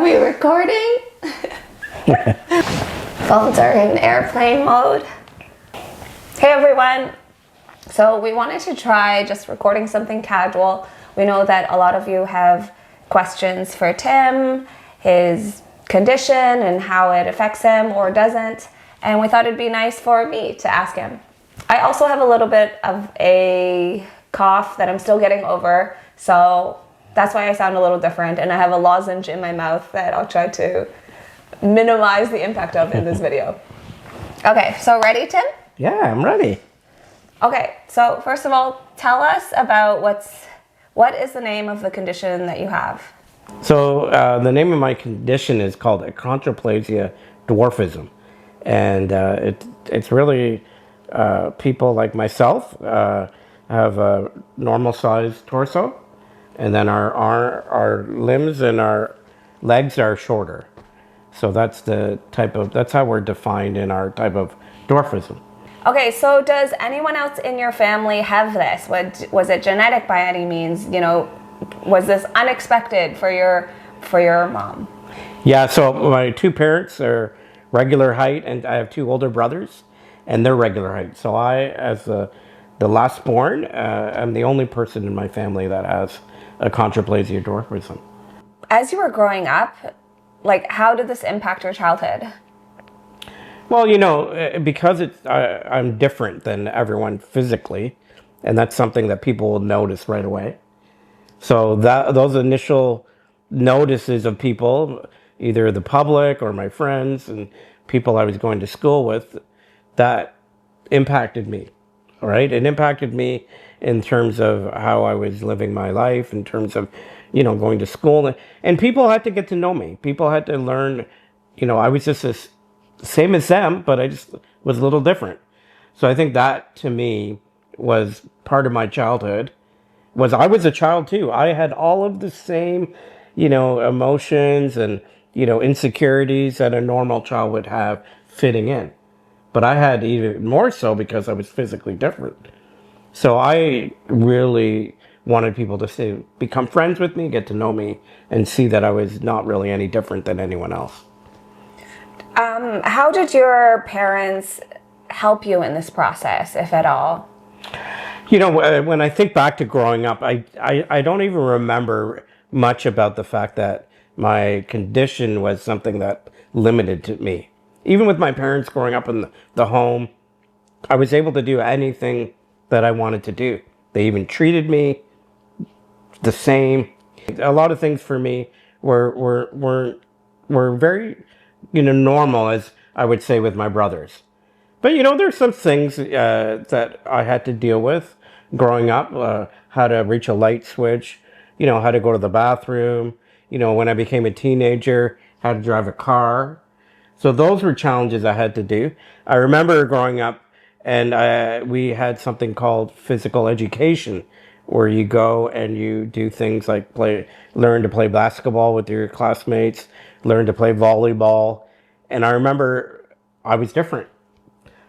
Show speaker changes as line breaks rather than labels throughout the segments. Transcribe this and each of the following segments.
we recording? Phones are in airplane mode. Hey everyone. So we wanted to try just recording something casual. We know that a lot of you have questions for Tim, his condition and how it affects him or doesn't. And we thought it'd be nice for me to ask him. I also have a little bit of a cough that I'm still getting over. So that's why I sound a little different. And I have a lozenge in my mouth that I'll try to minimize the impact of in this video. Okay, so ready, Tim?
Yeah, I'm ready.
Okay, so first of all, tell us about what is the name of the condition that you have?
So the name of my condition is called Achondroplasia Dwarfism. And it's really people like myself have a normal sized torso. And then our limbs and our legs are shorter. So that's how we're defined in our type of dwarfism.
Okay, so does anyone else in your family have this? Was it genetic by any means? You know, was this unexpected for your mom?
Yeah, so my two parents are regular height, and I have two older brothers, and they're regular height. So I, as the last born, am the only person in my family that has achondroplasia dwarfism.
As you were growing up, like, how did this impact your childhood?
Well, you know, because I'm different than everyone physically, and that's something that people will notice right away. So those initial notices of people, either the public or my friends and people I was going to school with, that impacted me, right? It impacted me in terms of how I was living my life, in terms of, you know, going to school. And people had to get to know me. People had to learn, you know, I was just as same as them, but I just was a little different. So I think that to me was part of my childhood. I was a child too. I had all of the same, you know, emotions and, you know, insecurities that a normal child would have fitting in. But I had even more so because I was physically different. So I really wanted people to become friends with me, get to know me, and see that I was not really any different than anyone else.
How did your parents help you in this process, if at all?
You know, when I think back to growing up, I don't even remember much about the fact that my condition was something that limited to me. Even with my parents growing up in the home, I was able to do anything that I wanted to do. They even treated me the same. A lot of things for me were very, you know, normal, as I would say, with my brothers. But, you know, there's some things that I had to deal with growing up, how to reach a light switch, you know, how to go to the bathroom, you know, when I became a teenager, how to drive a car. So those were challenges I had to do. I remember growing up, and we had something called physical education, where you go and you do things like learn to play basketball with your classmates, learn to play volleyball. And I remember I was different.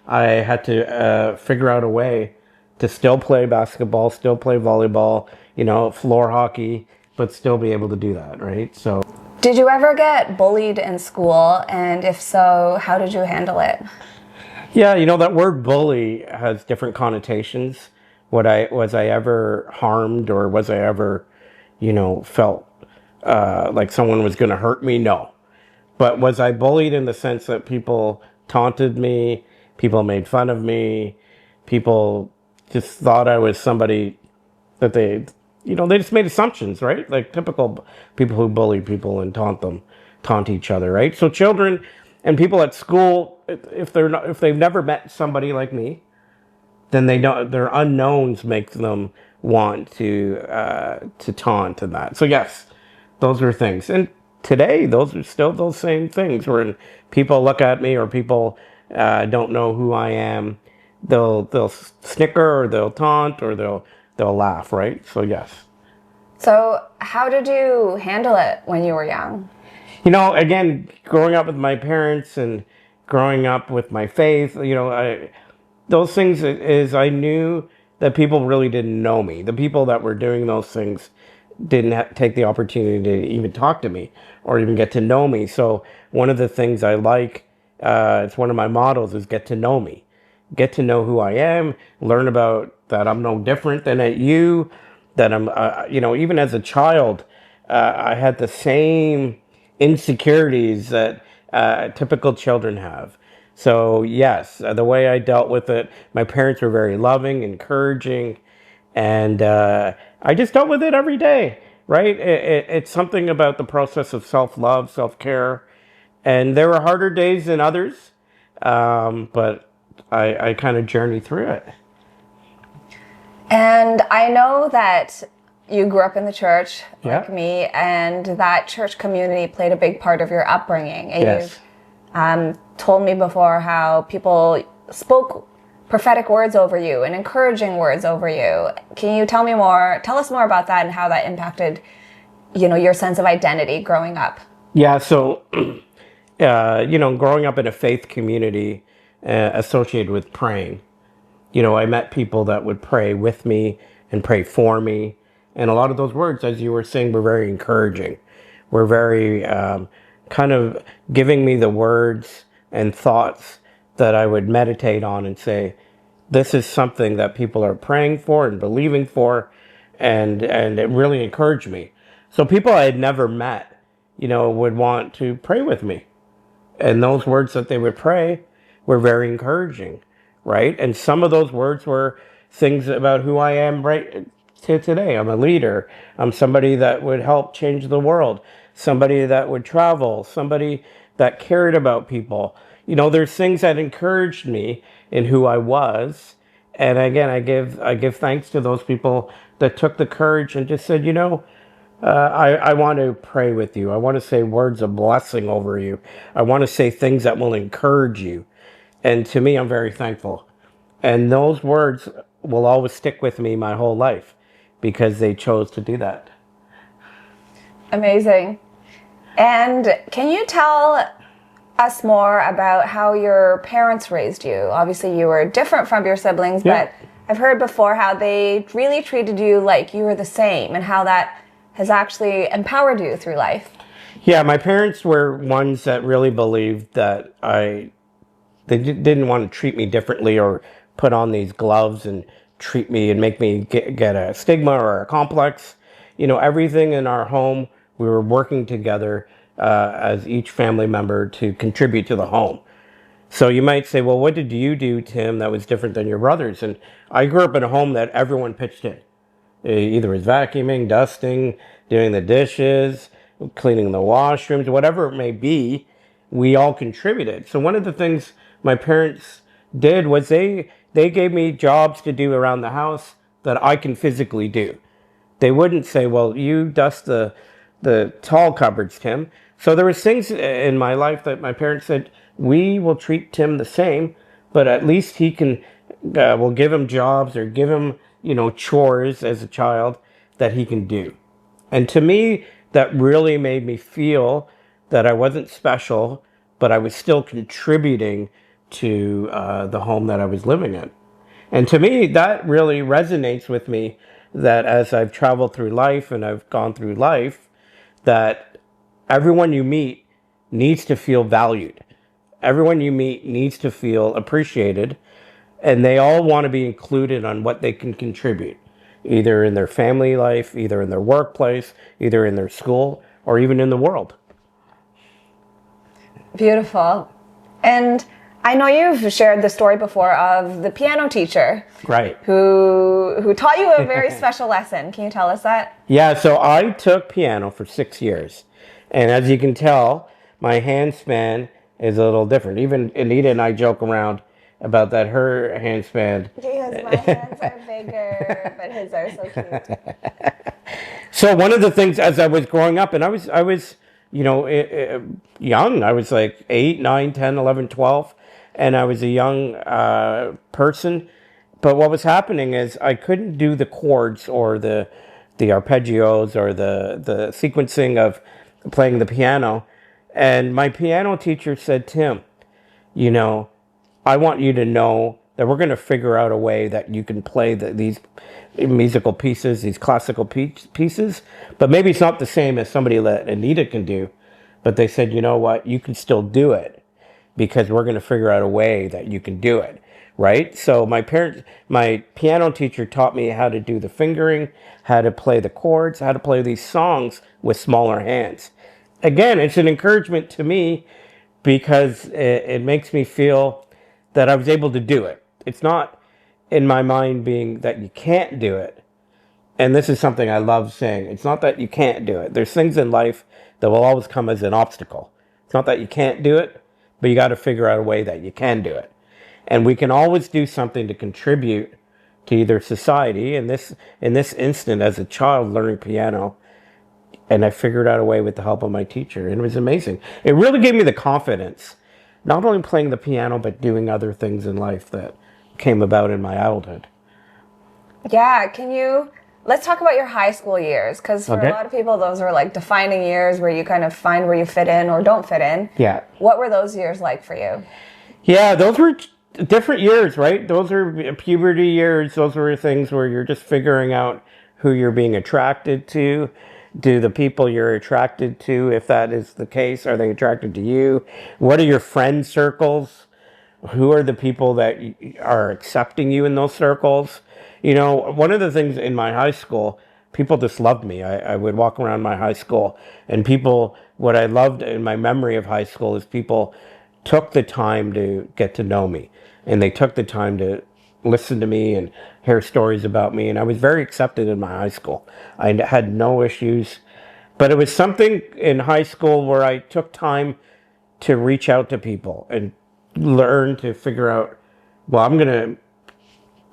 I had to figure out a way to still play basketball, still play volleyball, you know, floor hockey, but still be able to do that, right? So,
did you ever get bullied in school? And if so, how did you handle it?
Yeah, you know, that word bully has different connotations. Was I ever harmed, or was I ever, you know, felt like someone was going to hurt me? No. But was I bullied in the sense that people taunted me, people made fun of me, people just thought I was somebody that they just made assumptions, right? Like typical people who bully people and taunt each other, right? So children and people at school, if they've never met somebody like me, then they don't. Their unknowns make them want to taunt and that. So yes, those are things. And today, those are still those same things. When people look at me or people don't know who I am, they'll snicker or they'll taunt or they'll laugh, right? So yes.
So how did you handle it when you were young?
You know, again, growing up with my parents and growing up with my faith, you know, those things is I knew that people really didn't know me. The people that were doing those things didn't take the opportunity to even talk to me or even get to know me. So one of the things I like, it's one of my models, is get to know me. Get to know who I am, learn about that I'm no different than you, that I'm, even as a child, I had the same insecurities that typical children have. So yes, the way I dealt with it, my parents were very loving, encouraging, and I just dealt with it every day, right? It's something about the process of self-love, self-care, and there were harder days than others, but I kind of journeyed through it.
And I know that you grew up in the church,
Yeah.
like me, and that church community played a big part of your upbringing. And
Yes.
you've told me before how people spoke prophetic words over you and encouraging words over you. Can you tell us more about that and how that impacted, your sense of identity growing up?
Yeah, so, growing up in a faith community associated with praying, I met people that would pray with me and pray for me. And a lot of those words, as you were saying, were very encouraging. Were very kind of giving me the words and thoughts that I would meditate on and say, this is something that people are praying for and believing for. And it really encouraged me. So people I had never met, would want to pray with me. And those words that they would pray were very encouraging, right? And some of those words were things about who I am right to today. I'm a leader. I'm somebody that would help change the world, somebody that would travel, somebody that cared about people. There's things that encouraged me in who I was. And again, I give thanks to those people that took the courage and just said, I want to pray with you. I want to say words of blessing over you. I want to say things that will encourage you. And to me, I'm very thankful. And those words will always stick with me my whole life because they chose to do that.
Amazing. And can you tell us more about how your parents raised you? Obviously, you were different from your siblings,
Yeah.
but I've heard before how they really treated you like you were the same and how that has actually empowered you through life.
Yeah, my parents were ones that really believed that they didn't want to treat me differently or put on these gloves and treat me and make me get a stigma or a complex. Everything in our home, we were working together as each family member to contribute to the home. So you might say, well, what did you do, Tim, that was different than your brothers? And I grew up in a home that everyone pitched in. Either was vacuuming, dusting, doing the dishes, cleaning the washrooms, whatever it may be, we all contributed. So one of the things my parents did was they gave me jobs to do around the house that I can physically do. They wouldn't say, well, you dust the tall cupboards, Tim. So there was things in my life that my parents said, we will treat Tim the same, but at least he can, we'll give him jobs or give him, chores as a child that he can do. And to me, that really made me feel that I wasn't special, but I was still contributing to the home that I was living in. And to me, that really resonates with me, that as I've traveled through life and I've gone through life, that everyone you meet needs to feel valued. Everyone you meet needs to feel appreciated, and they all want to be included on what they can contribute, either in their family life, either in their workplace, either in their school, or even in the world.
Beautiful. And I know you've shared the story before of the piano teacher,
Right.
who taught you a very special lesson. Can you tell us that?
Yeah, so I took piano for 6 years. And as you can tell, my hand span is a little different. Even Anita and I joke around about that, her hand span.
Because my hands are bigger, but his are so cute.
So one of the things as I was growing up, and I was young. I was like 8, 9, 10, 11, 12. And I was a young person. But what was happening is I couldn't do the chords or the arpeggios or the sequencing of playing the piano. And my piano teacher said, Tim, I want you to know that we're going to figure out a way that you can play these musical pieces, these classical pieces, but maybe it's not the same as somebody that Anita can do. But they said, you know what, you can still do it because we're going to figure out a way that you can do it. Right? So my piano teacher taught me how to do the fingering, how to play the chords, how to play these songs with smaller hands. Again, it's an encouragement to me because it makes me feel that I was able to do it. It's not in my mind being that you can't do it. And this is something I love saying. It's not that you can't do it. There's things in life that will always come as an obstacle. It's not that you can't do it, but you got to figure out a way that you can do it. And we can always do something to contribute to either society. In this instant, as a child learning piano, and I figured out a way with the help of my teacher, and it was amazing. It really gave me the confidence, not only playing the piano, but doing other things in life that came about in my adulthood.
Yeah, let's talk about your high school years, because for a lot of people, those are like defining years where you kind of find where you fit in or don't fit in.
Yeah.
What were those years like for you?
Yeah, those were different years, right? Those are puberty years. Those were things where you're just figuring out who you're being attracted to. Do the people you're attracted to, if that is the case, are they attracted to you? What are your friend circles? Who are the people that are accepting you in those circles? You know, one of the things in my high school, people just loved me. I would walk around my high school, and what I loved in my memory of high school is people took the time to get to know me, and they took the time to listen to me and hear stories about me. And I was very accepted in my high school. I had no issues, but it was something in high school where I took time to reach out to people and learn to figure out, well, I'm going to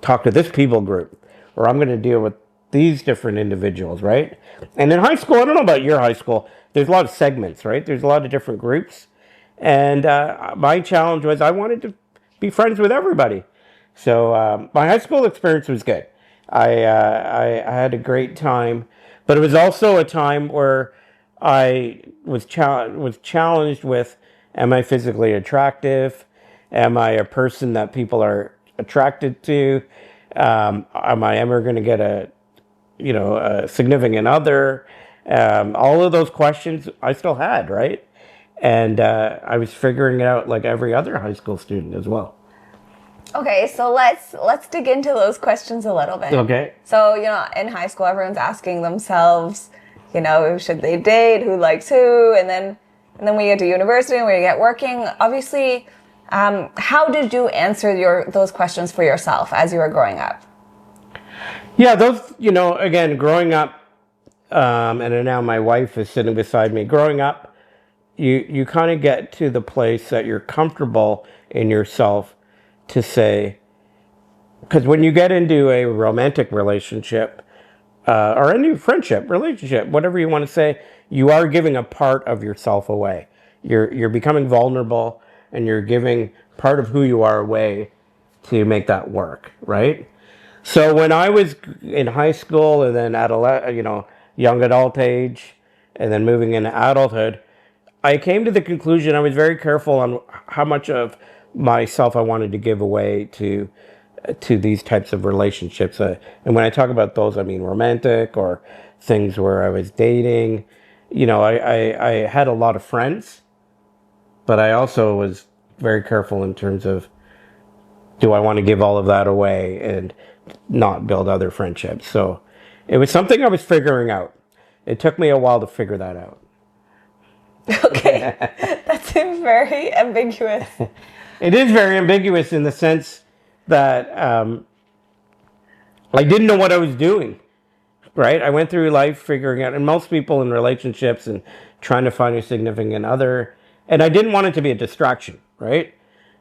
talk to this people group, or I'm going to deal with these different individuals, right? And in high school, I don't know about your high school, there's a lot of segments, right? There's a lot of different groups. And my challenge was I wanted to be friends with everybody. So my high school experience was good. I had a great time, but it was also a time where I was challenged with, am I physically attractive? Am I a person that people are attracted to? Am I ever going to get a significant other? All of those questions I still had, right? And I was figuring it out like every other high school student as well.
Okay, so let's dig into those questions a little bit.
Okay.
So, in high school, everyone's asking themselves, should they date, who likes who, and then we get to university and we get working. Obviously, how did you answer those questions for yourself as you were growing up?
Yeah, those, again, growing up, and now my wife is sitting beside me. Growing up, you kind of get to the place that you're comfortable in yourself to say, because when you get into a romantic relationship or a new friendship, relationship, whatever you want to say, you are giving a part of yourself away. You're becoming vulnerable, and you're giving part of who you are away to make that work, right? So when I was in high school and then young adult age, and then moving into adulthood, I came to the conclusion I was very careful on how much of myself I wanted to give away to these types of relationships. And when I talk about those, I mean romantic or things where I was dating. I had a lot of friends, but I also was very careful in terms of, do I want to give all of that away and not build other friendships? So it was something I was figuring out. It took me a while to figure that out.
Okay, that seems very ambiguous.
It is very ambiguous in the sense that I didn't know what I was doing, right? I went through life figuring out, and most people in relationships and trying to find a significant other, and I didn't want it to be a distraction, right?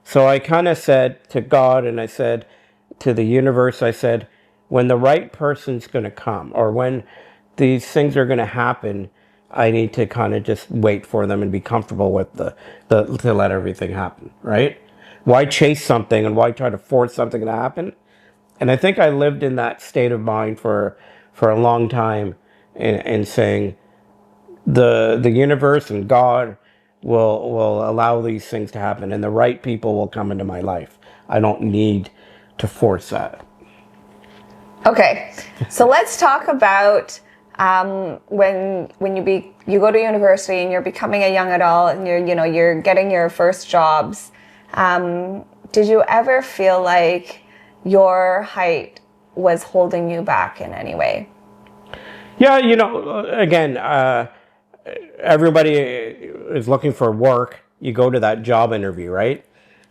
So I kind of said to God, and I said to the universe, I said, when the right person's going to come, or when these things are going to happen, I need to kind of just wait for them and be comfortable with to let everything happen, right? Why chase something and why try to force something to happen? And I think I lived in that state of mind for a long time, in saying the universe and God will allow these things to happen, and the right people will come into my life. I don't need to force that.
Okay, so let's talk about when you go to university and you're becoming a young adult and you're getting your first jobs. Did you ever feel like your height was holding you back in any way?
Yeah, again, everybody is looking for work. You go to that job interview, right?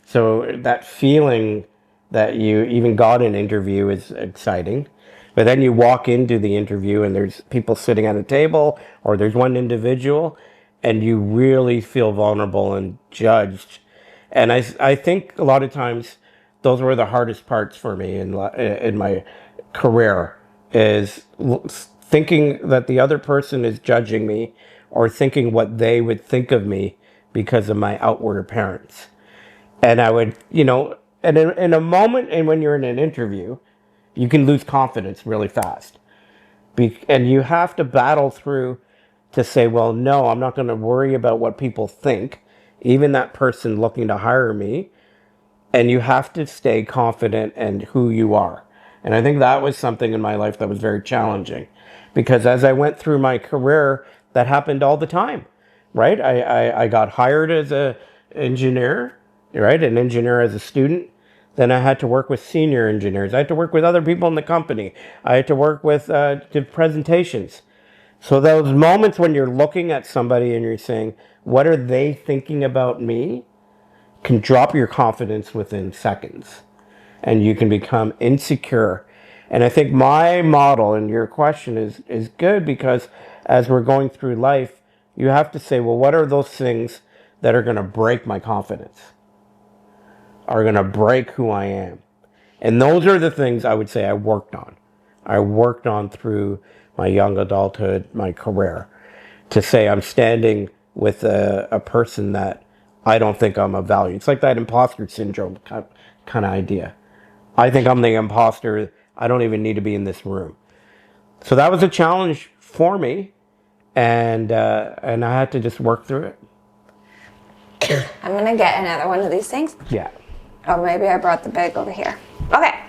So that feeling that you even got an interview is exciting. But then you walk into the interview and there's people sitting at a table or there's one individual and you really feel vulnerable and judged. And I think a lot of times those were the hardest parts for me in my career is thinking that the other person is judging me or thinking what they would think of me because of my outward appearance. And I would, and in a moment and when you're in an interview, you can lose confidence really fast. And you have to battle through to say, well, no, I'm not going to worry about what people think, even that person looking to hire me. And you have to stay confident in who you are. And I think that was something in my life that was very challenging. Because as I went through my career, that happened all the time, right? I got hired as an engineer, right? An engineer as a student. Then I had to work with senior engineers. I had to work with other people in the company. I had to work with presentations. So those moments when you're looking at somebody and you're saying, what are they thinking about me? Can drop your confidence within seconds. And you can become insecure. And I think my model and your question is good because as we're going through life, you have to say, well, what are those things that are going to break my confidence? Are going to break who I am? And those are the things I would say I worked on. I worked on through my young adulthood, my career, to say I'm standing with a person that I don't think I'm of value. It's like that imposter syndrome kind of idea. I think I'm the imposter. I don't even need to be in this room. So that was a challenge for me, and I had to just work through it.
I'm gonna get another one of these things.
Yeah.
Oh, maybe I brought the bag over here. Okay.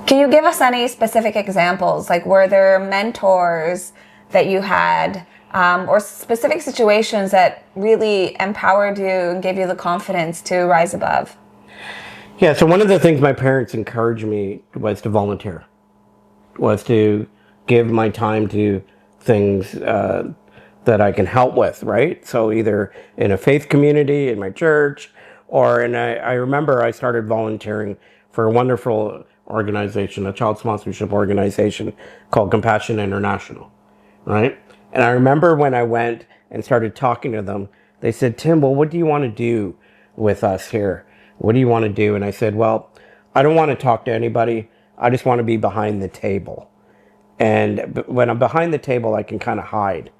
Can you give us any specific examples? Like, were there mentors that you had, or specific situations that really empowered you and gave you the confidence to rise above?
Yeah, so one of the things my parents encouraged me was to volunteer, was to give my time to things that I can help with, right? So either in a faith community, in my church, I remember I started volunteering for a wonderful organization, a child sponsorship organization called Compassion International, right? And I remember when I went and started talking to them, they said, Tim, well, what do you want to do with us here? What do you want to do? And I said, well, I don't want to talk to anybody. I just want to be behind the table. And when I'm behind the table, I can kind of hide.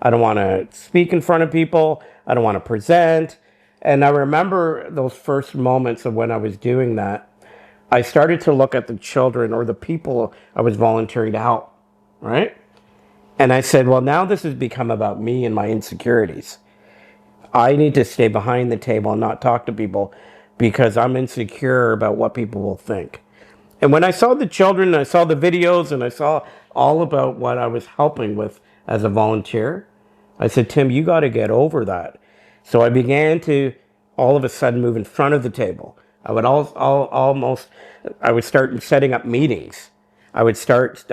I don't want to speak in front of people. I don't want to present. And I remember those first moments of when I was doing that, I started to look at the children or the people I was volunteering to help, right? And I said, well, now this has become about me and my insecurities. I need to stay behind the table and not talk to people because I'm insecure about what people will think. And when I saw the children, I saw the videos, and I saw all about what I was helping with as a volunteer, I said, Tim, you got to get over that. So I began to all of a sudden move in front of the table. I would I would start setting up meetings. I would start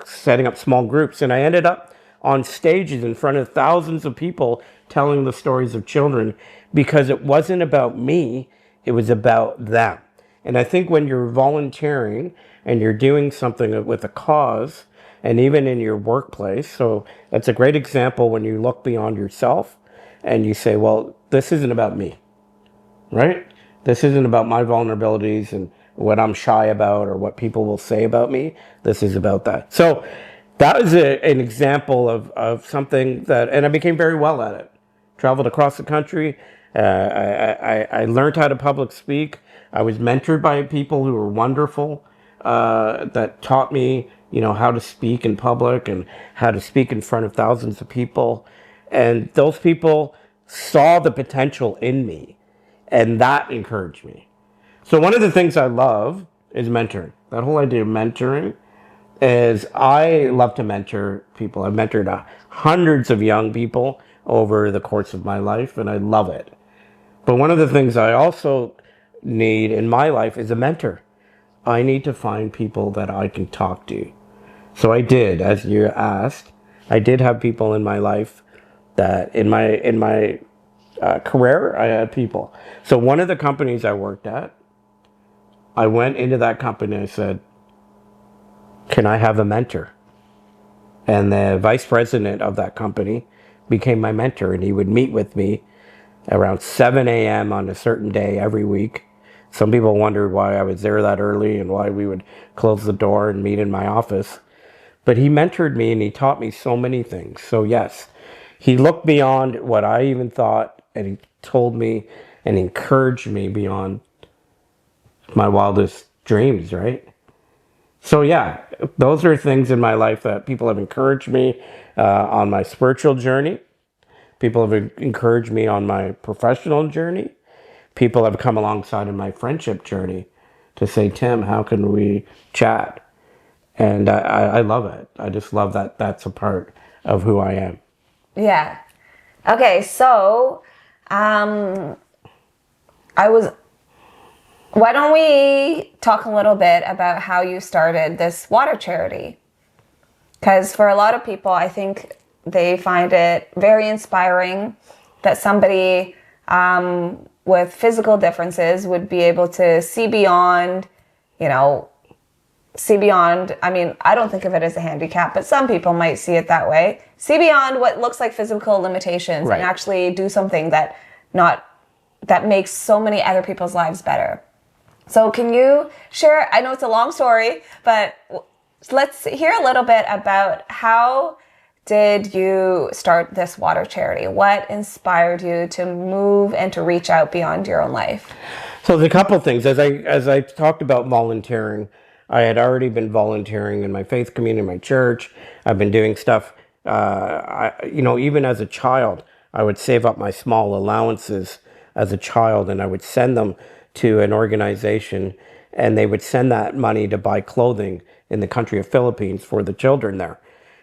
setting up small groups, and I ended up on stages in front of thousands of people telling the stories of children because it wasn't about me, it was about them. And I think when you're volunteering and you're doing something with a cause, and even in your workplace, so that's a great example when you look beyond yourself and you say, well, this isn't about me, right? This isn't about my vulnerabilities and what I'm shy about or what people will say about me. This is about that. So that was an example of something that, and I became very well at it. Traveled across the country. I learned how to public speak. I was mentored by people who were wonderful, that taught me, how to speak in public and how to speak in front of thousands of people. And those people saw the potential in me, and that encouraged me. So one of the things I love is mentoring. That whole idea of mentoring is I love to mentor people. I've mentored hundreds of young people over the course of my life, and I love it. But one of the things I also need in my life is a mentor. I need to find people that I can talk to. So I did, as you asked, I did have people in my life that in my career, I had people. So one of the companies I worked at, I went into that company and I said, can I have a mentor? And the vice president of that company became my mentor, and he would meet with me around 7 a.m. on a certain day every week. Some people wondered why I was there that early and why we would close the door and meet in my office. But he mentored me and he taught me so many things. So yes, he looked beyond what I even thought, and he told me and encouraged me beyond my wildest dreams, right? So yeah, those are things in my life that people have encouraged me on my spiritual journey. People have encouraged me on my professional journey. People have come alongside in my friendship journey to say, Tim, how can we chat? And I love it. I just love that that's a part of who I am.
Yeah. Okay, so why don't we talk a little bit about how you started this water charity? Because for a lot of people, I think they find it very inspiring that somebody with physical differences would be able to see beyond, I mean, I don't think of it as a handicap, but some people might see it that way. See beyond what looks like physical limitations,
right,
and actually do something that makes so many other people's lives better. So can you share, I know it's a long story, but let's hear a little bit about how did you start this water charity? What inspired you to move and to reach out beyond your own life?
So there's a couple of things. As I talked about volunteering, I had already been volunteering in my faith community, in my church. I've been doing stuff, even as a child, I would save up my small allowances as a child and I would send them to an organization, and they would send that money to buy clothing in the country of Philippines for the children there.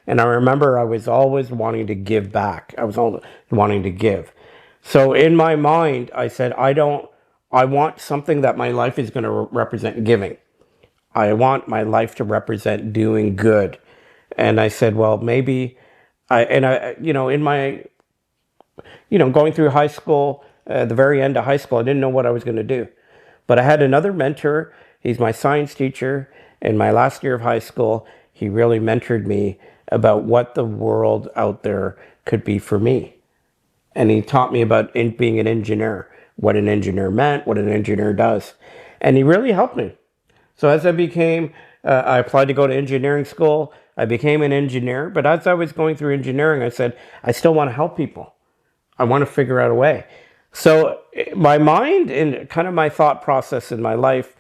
And I remember I was always wanting to give back. I was always wanting to give. So in my mind, I said, I want something that my life is going to represent giving. I want my life to represent doing good. And I said, well, maybe in my, going through high school, the very end of high school, I didn't know what I was going to do. But I had another mentor. He's my science teacher. In my last year of high school, he really mentored me about what the world out there could be for me. And he taught me about being an engineer, what an engineer meant, what an engineer does. And he really helped me. So as I applied to go to engineering school. I became an engineer. But as I was going through engineering, I said, I still want to help people. I want to figure out a way. So my mind and kind of my thought process in my life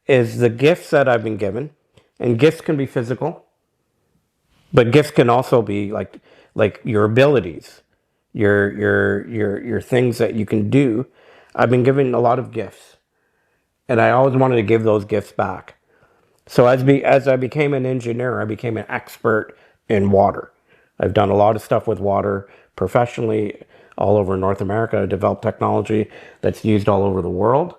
is the gifts that I've been given. And gifts can be physical, but gifts can also be like your abilities, your things that you can do. I've been given a lot of gifts, and I always wanted to give those gifts back. So as I became an engineer, I became an expert in water. I've done a lot of stuff with water professionally all over North America. I developed technology that's used all over the world.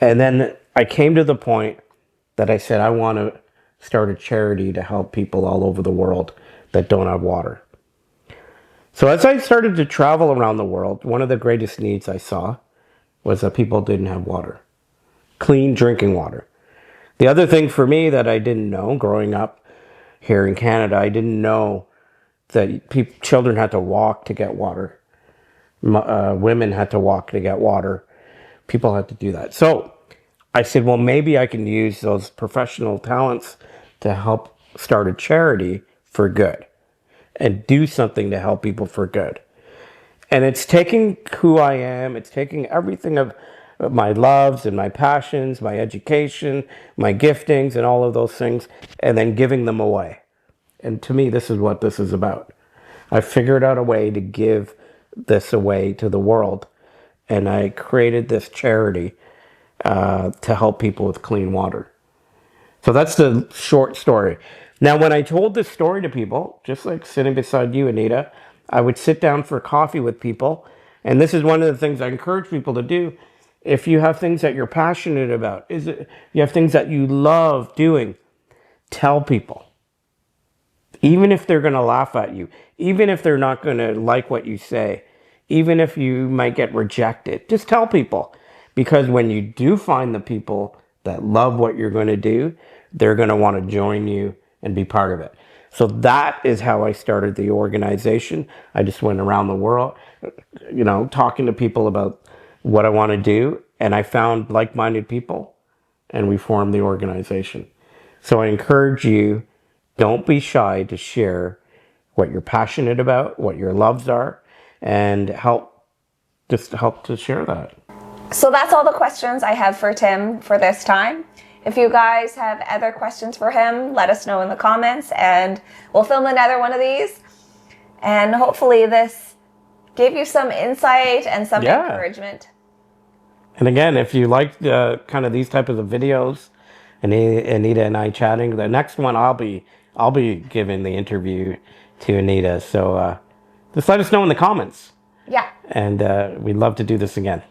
And then I came to the point that I said, I want to start a charity to help people all over the world that don't have water. So as I started to travel around the world, one of the greatest needs I saw was that people didn't have water, clean drinking water. The other thing for me that I didn't know growing up here in Canada, I didn't know that children had to walk to get water. Women had to walk to get water. People had to do that. So I said, well, maybe I can use those professional talents to help start a charity for good and do something to help people for good. And it's taking who I am, it's taking everything of my loves and my passions, my education, my giftings, and all of those things, and then giving them away. And to me, this is what this is about. I figured out a way to give this away to the world, and I created this charity to help people with clean water. So that's the short story. Now, when I told this story to people, just like sitting beside you, Anita, I would sit down for coffee with people. And this is one of the things I encourage people to do. If you have things that you're passionate about, you have things that you love doing, tell people. Even if they're going to laugh at you, even if they're not going to like what you say, even if you might get rejected, just tell people. Because when you do find the people that love what you're going to do, they're going to want to join you and be part of it. So that is how I started the organization. I just went around the world, talking to people about what I want to do. And I found like-minded people and we formed the organization. So I encourage you, don't be shy to share what you're passionate about, what your loves are, and help to share that.
So that's all the questions I have for Tim for this time. If you guys have other questions for him, let us know in the comments and we'll film another one of these. And hopefully this gave you some insight and some encouragement.
And again, if you like kind of these types of videos, and Anita and I chatting, the next one I'll be giving the interview to Anita. So just let us know in the comments.
Yeah.
And we'd love to do this again.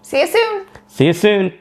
See you soon.
See you soon.